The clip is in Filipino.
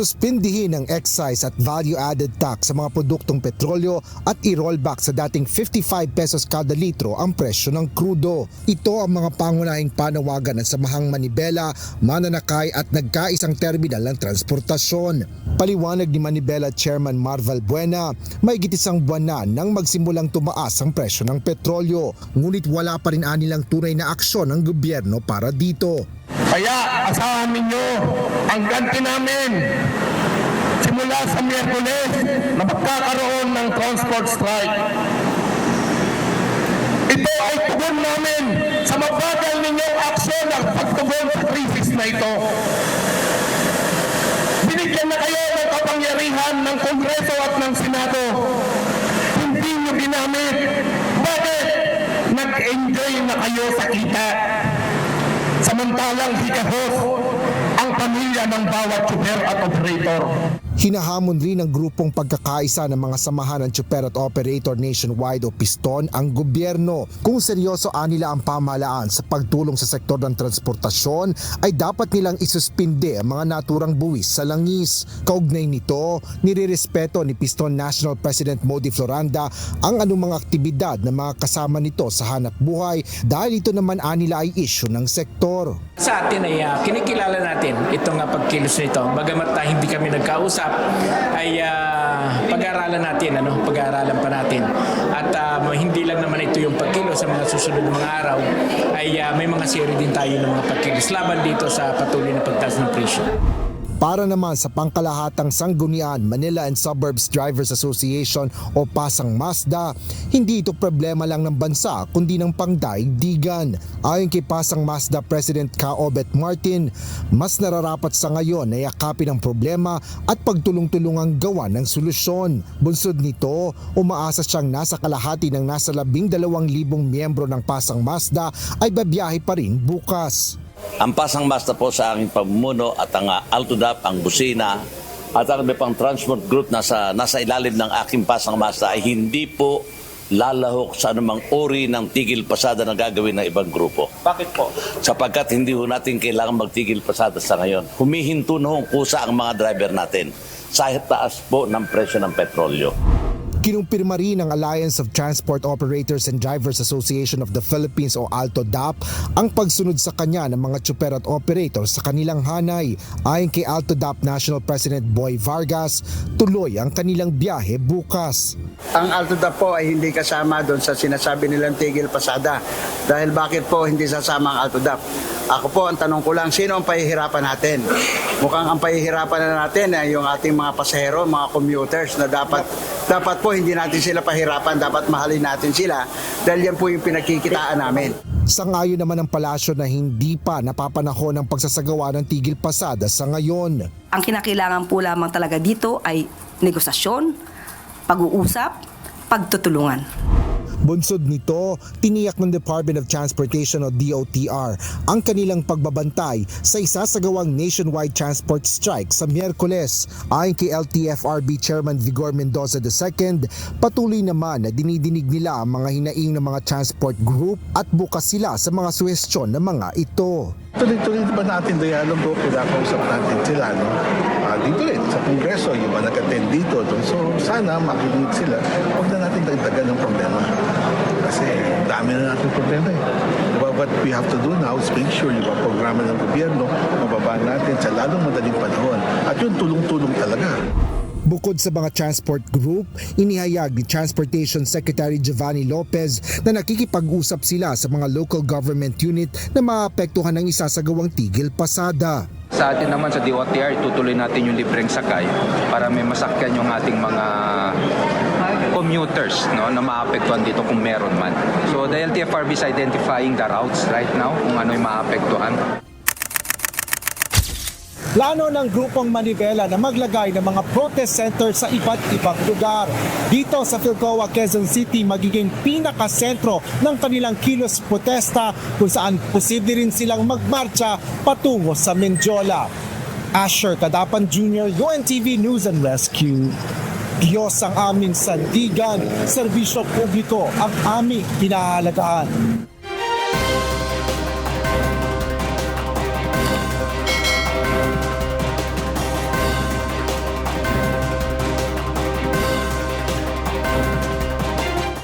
Suspindihin ang excise at value-added tax sa mga produktong petrolyo at i-rollback sa dating 55 pesos kada litro ang presyo ng krudo. Ito ang mga pangunahing panawagan ng Samahang Manibela, Mananakay at nagkaisang terminal ng transportasyon. Paliwanag ni Manibela Chairman Marval Buena, mahigit isang buwan na nang magsimulang tumaas ang presyo ng petrolyo, ngunit wala pa rin anilang tunay na aksyon ng gobyerno para dito. Kaya asahan ninyo ang ganti namin simula sa Miyerkules na magkakaroon ng transport strike. Ito ay tugon namin sa mabagal ninyong aksyon at pagtugon sa krisis na ito. Binigyan na kayo ng kapangyarihan ng Kongreso at ng Senado. Hindi nyo ginamit. Bakit? Nag-enjoy na kayo sa kita. Samantalang higahos ang pamilya ng bawat tsuper at operator. Hinahamon rin ng grupong pagkakaisa ng mga samahan ng tsuper at operator nationwide o PISTON ang gobyerno. Kung seryoso nila ang pamahalaan sa pagtulong sa sektor ng transportasyon, ay dapat nilang isuspinde ang mga naturang buwis sa langis. Kaugnay nito, nirerespeto ni PISTON National President Modi Floranda ang anumang aktibidad ng mga kasama nito sa hanap buhay dahil ito naman nila ay issue ng sektor. Sa atin ay kinikilala natin itong pagkilos nito. Bagamat hindi kami nagkausap, ay pag-aaralan natin, pag-aaralan pa natin. At hindi lang naman ito yung pagkilos sa mga susunod na mga araw, ay may mga serie din tayo ng mga pagkilos laban dito sa patuloy na pagtaas ng presyo. Para naman sa pangkalahatang sanggunian, Manila and Suburbs Drivers Association o Pasang Mazda, hindi ito problema lang ng bansa kundi ng pangdaigdigan. Ayon kay Pasang Mazda President Ka Obet Martin, mas nararapat sa ngayon na yakapin ang problema at pagtulong-tulungang gawa ng solusyon. Bunsod nito, umaasa siyang nasa kalahati ng nasa 12,000 miyembro ng Pasang Mazda ay babiyahe pa rin bukas. Ang Pasang Mazda po sa aking pamumuno at ang Altodap, ang Busina at ang pang transport group nasa ilalim ng aking Pasang Mazda ay hindi po lalahok sa anumang uri ng tigil pasada na gagawin ng ibang grupo. Bakit po? Sapagkat hindi ho natin kailangan magtigil pasada sa ngayon. Humihinto na hong kusa ang mga driver natin sa taas po ng presyo ng petrolyo. Kinumpirma rin ng Alliance of Transport Operators and Drivers Association of the Philippines o ALTODAP ang pagsunod sa kanya ng mga tsuper at operators sa kanilang hanay. Ayon kay ALTODAP National President Boy Vargas, tuloy ang kanilang biyahe bukas. Ang ALTODAP po ay hindi kasama doon sa sinasabi nilang tigil pasada. Dahil bakit po hindi sasama ang ALTODAP? Ako po, ang tanong ko lang, sino ang pahihirapan natin? Mukhang ang pahihirapan na natin ay yung ating mga pasahero, mga commuters na dapat po hindi natin sila pahirapan, dapat mahalin natin sila dahil yan po yung pinagkikitaan namin. Sangayon naman ang palasyo na hindi pa napapanahon ang pagsasagawa ng tigil pasada sa ngayon. Ang kinakailangan po lamang talaga dito ay negosasyon, pag-uusap, pagtutulungan. Bunsod nito, tiniyak ng Department of Transportation o DOTR ang kanilang pagbabantay sa isasagawang nationwide transport strike sa Miyerkules. Ayon kay LTFRB Chairman Vigor Mendoza II, patuloy naman na dinidinig nila ang mga hinaing ng mga transport group at bukas sila sa mga suhestyon ng mga ito. Tuloy-tuloy ba natin dialogo, kinakausap natin sila, no? Dito rin, sa Kongreso, yung mga nag-attend dito. So sana makinig sila, huwag na natin dagdagan ng problema. Kasi dami na natin problema eh. Diba, what we have to do now is make sure yung mga programa ng gobyerno, mababa natin sa lalong madaling panahon. At yun, tulong-tulong talaga. Bukod sa mga transport group, inihayag ni Transportation Secretary Giovanni Lopez na nakikipag-usap sila sa mga local government unit na maapektuhan ng isasagawang tigil pasada. Sa atin naman sa DOTR, tutuloy natin yung libreng sakay para may masakyan yung ating mga commuters, no, na maapektuhan dito kung meron man. So the LTFRB is identifying the routes right now kung ano yung maapektuhan. Plano ng grupong Manibela na maglagay ng mga protest center sa iba't ibang lugar. Dito sa Philcoa, Quezon City, magiging pinakasentro ng kanilang kilos protesta kung saan posible rin silang magmarcha patungo sa Mendiola. Asher Cadapan Jr., UNTV News and Rescue. Diyos ang aming sandigan, serbisyo publiko ang aming pinahalagaan.